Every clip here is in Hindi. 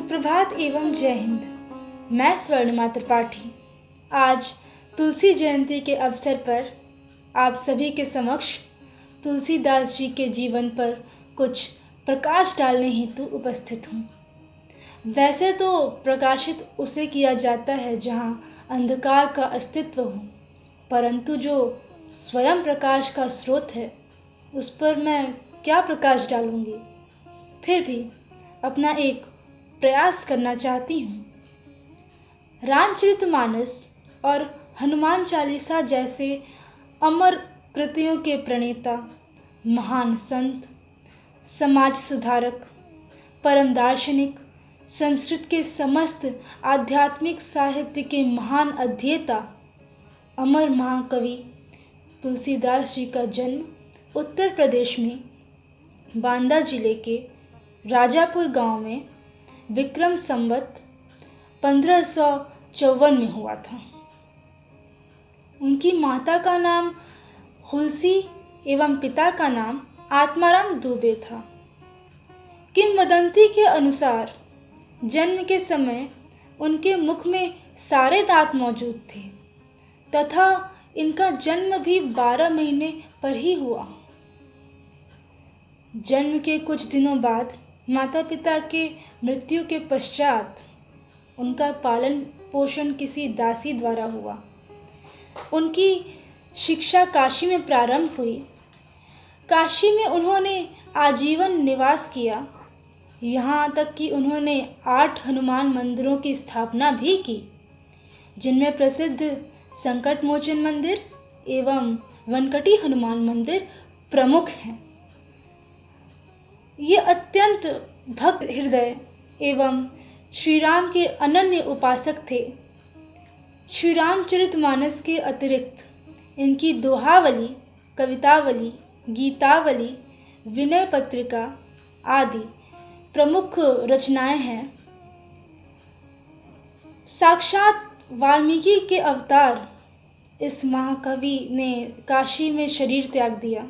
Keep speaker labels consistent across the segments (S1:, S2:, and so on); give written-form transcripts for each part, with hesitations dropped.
S1: सुप्रभात एवं जय हिंद। मैं स्वर्णिमा त्रिपाठी आज तुलसी जयंती के अवसर पर आप सभी के समक्ष तुलसीदास जी के जीवन पर कुछ प्रकाश डालने हेतु उपस्थित हूँ। वैसे तो प्रकाशित उसे किया जाता है जहाँ अंधकार का अस्तित्व हो, परंतु जो स्वयं प्रकाश का स्रोत है उस पर मैं क्या प्रकाश डालूँगी। फिर भी अपना एक प्रयास करना चाहती हूँ। रामचरितमानस और हनुमान चालीसा जैसे अमर कृतियों के प्रणेता, महान संत, समाज सुधारक, परम दार्शनिक, संस्कृत के समस्त आध्यात्मिक साहित्य के महान अध्येता, अमर महाकवि तुलसीदास जी का जन्म उत्तर प्रदेश में बांदा जिले के राजापुर गांव में विक्रम संवत 1554 में हुआ था। उनकी माता का नाम हुलसी एवं पिता का नाम आत्माराम दुबे था। किंवदंती के अनुसार जन्म के समय उनके मुख में सारे दांत मौजूद थे तथा इनका जन्म भी 12 महीने पर ही हुआ। जन्म के कुछ दिनों बाद माता पिता के मृत्यु के पश्चात उनका पालन पोषण किसी दासी द्वारा हुआ। उनकी शिक्षा काशी में प्रारंभ हुई। काशी में उन्होंने आजीवन निवास किया, यहाँ तक कि उन्होंने 8 हनुमान मंदिरों की स्थापना भी की, जिनमें प्रसिद्ध संकट मोचन मंदिर एवं वनकटी हनुमान मंदिर प्रमुख हैं। ये अत्यंत भक्त हृदय एवं श्री राम के अनन्य उपासक थे। श्री रामचरितमानस के अतिरिक्त इनकी दोहावली, कवितावली, गीतावली, विनय पत्रिका आदि प्रमुख रचनाएं हैं। साक्षात वाल्मीकि के अवतार इस महाकवि ने काशी में शरीर त्याग दिया।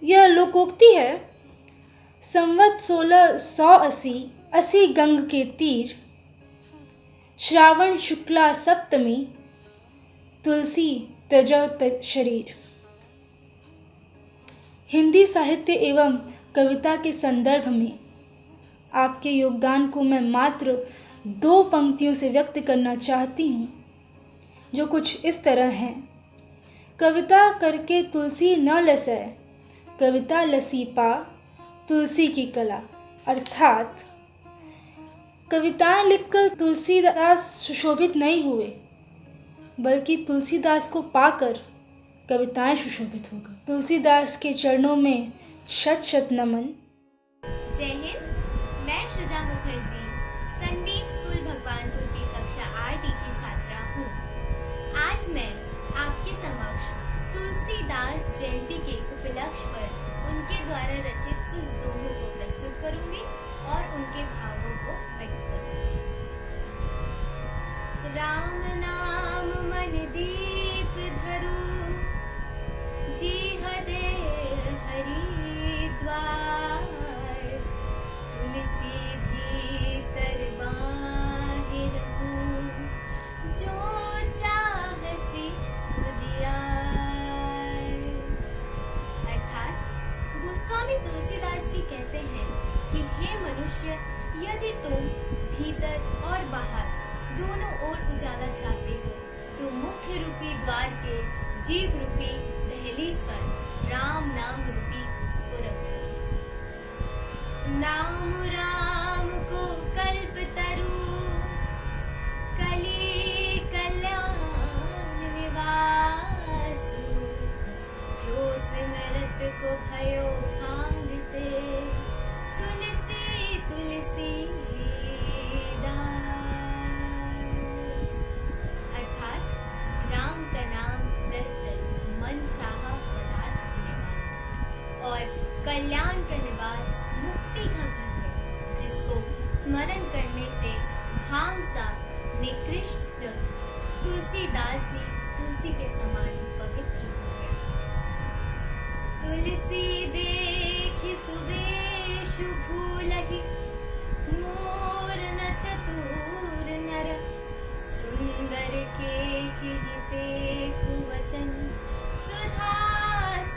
S1: यह लोकोक्ति है, संवत 1680 गंग के तीर, श्रावण शुक्ला सप्तमी, तुलसी त्यजौ शरीर। हिंदी साहित्य एवं कविता के संदर्भ में आपके योगदान को मैं मात्र 2 पंक्तियों से व्यक्त करना चाहती हूँ, जो कुछ इस तरह हैं। कविता करके तुलसी न लसै, कविता लसी पा तुलसी की कला। अर्थात कविताएं लिखकर तुलसीदास सुशोभित नहीं हुए, बल्कि तुलसीदास को पाकर कविताएं सुशोभित हो गई। तुलसीदास के चरणों में शत शत नमन।
S2: जय हिंद। मैं शुजा मुखर्जी सनबीम स्कूल भगवानपुर की कक्षा 8 की छात्रा हूँ। आज मैं आपके समक्ष तुलसीदास जयंती के उपलक्ष्य पर उनके द्वारा रचित कुछ दोहों को प्रस्तुत करूंगी और उनके भावों को व्यक्त करूंगी। राम नाम मन दीप धरु, जीह दे हरि द्वार, तुलसी भीतर बाहिर हूँ, जो चाहसी उजियार। अर्थात गोस्वामी तुलसीदास जी कहते हैं कि हे मनुष्य, यदि तुम भीतर और बाहर दोनों ओर उजाला चाहते हो तो मुख्य रूपी द्वार के जीव रूपी दहलीज पर राम नाम रूपी को रखो। नाम राम को कल्प तरु, कली कल्याण निवासु, जो सिमरत को भयो भांगते, तुलसी तुलसी दास। अर्थात राम का नाम दर मन चाहा पदार्थ होने वाला और कल्याण का निवास मुक्ति का घर है, जिसको स्मरण करने से भांग सा निकृष्ट तुलसीदास भी तुलसी के समान पवित्र हो गया। तुलसी देखि सुबेशु फूलहि, मोर चतुर नर सुंदर के पेखु वचन सुधा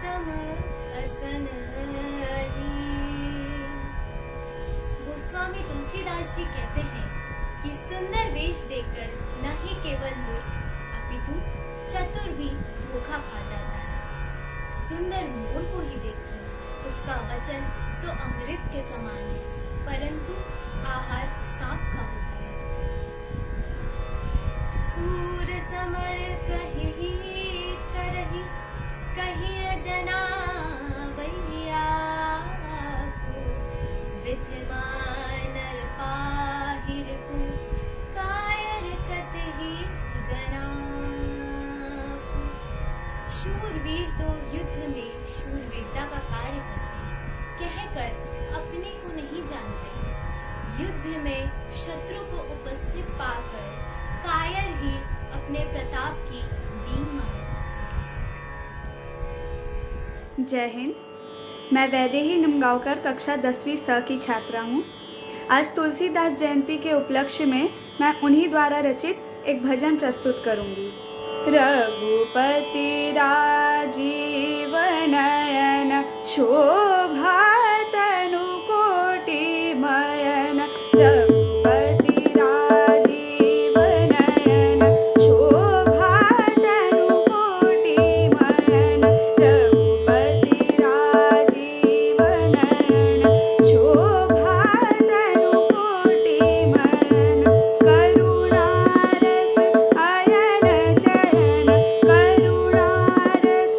S2: सम असन गोस्वामी तुलसीदास जी कहते हैं कि सुंदर वेश देखकर न ही केवल मूर्ख अपितु चतुर भी धोखा खा जाता है। सुंदर मोर को ही देखकर उसका वचन तो अमृत के समान है, परंतु आहार सांप का होता है। सूर समर कहीं करही कहीं न जना वैया विद्यमानर पाहिर को कायर कतहि जना। शूरवीर तो युद्ध में शूरवीरता का कार्य करते हैं, कहकर अपने को नहीं जानते। युद्ध में शत्रु को उपस्थित पाकर कायर ही अपने प्रताप की बीम मारते।
S3: जय हिंद। मैं वैदेही निमगांवकर कक्षा 10वीं स की छात्रा हूँ। आज तुलसीदास जयंती के उपलक्ष्य में मैं उन्हीं द्वारा रचित एक भजन प्रस्तुत करूँगी। रघुपति राजीव नयन शोभा तनु कोटि मयन रघुपति राजीव नयन शोभा तनु कोटि मयन रघुपति राजीव नयन शोभा तनु कोटि मयन करुणारस अयन चयन करुणारस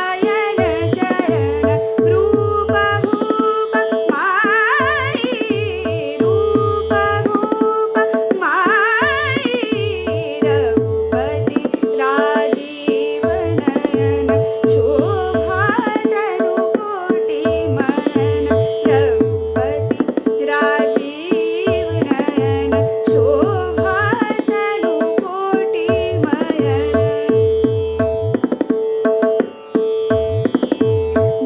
S3: अयन चयन रूप भूप माई रूप भूप माई रघुपति राजीव नयन शोभा तनु कोटि मयन रघुपति राजीव नयन शोभा तनु कोटि मयन।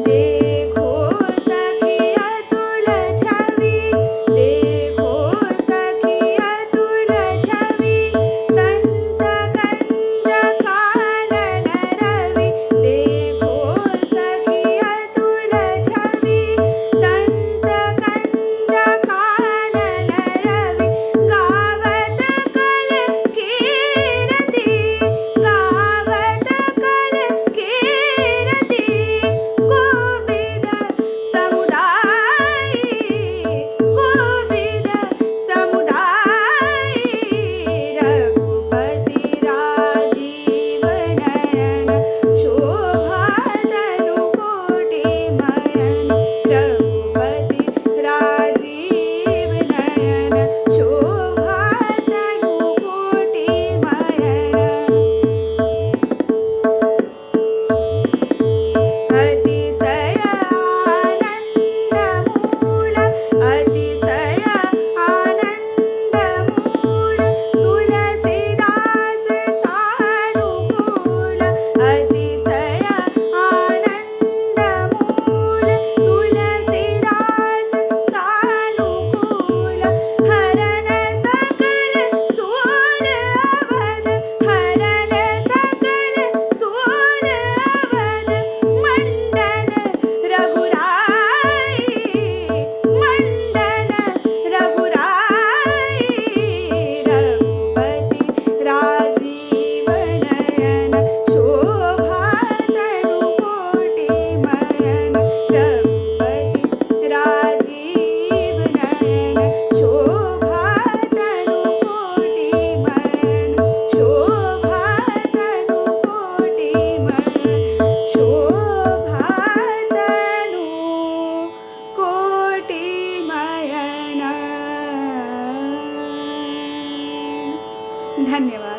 S3: देखो सखी अतुल छवि देखो सखी अतुल छवि संत कंज कानन रवि देखो सखी अतुल छवि संत कंज कानन रवि गावत कल कीरति गावत कल कीरति कोविद समुदाय कोविद समुदाय रघुपति राजीव नयन शोभा तनु कोटि मयन रघुपति राजीव नयन शोभा तनु कोटि मयन। अतिशय आनंद मूल अतिशय आनंद मूल तुलसीदास सानुकूल अतिशय आनंद मूल तुलसीदास सानुकूल हरन सकल सोल अवध हरन सकल सोल अवध मंडन रघुराई मंडन रघुराई रघुपति राजीव नयन शोभा तनु कोटि मयन रघुपति राजीव नयन शोभा तनु कोटि मयन शोभा तनु कोटि मयन शोभा तनु कोटि मयन। धन्यवाद।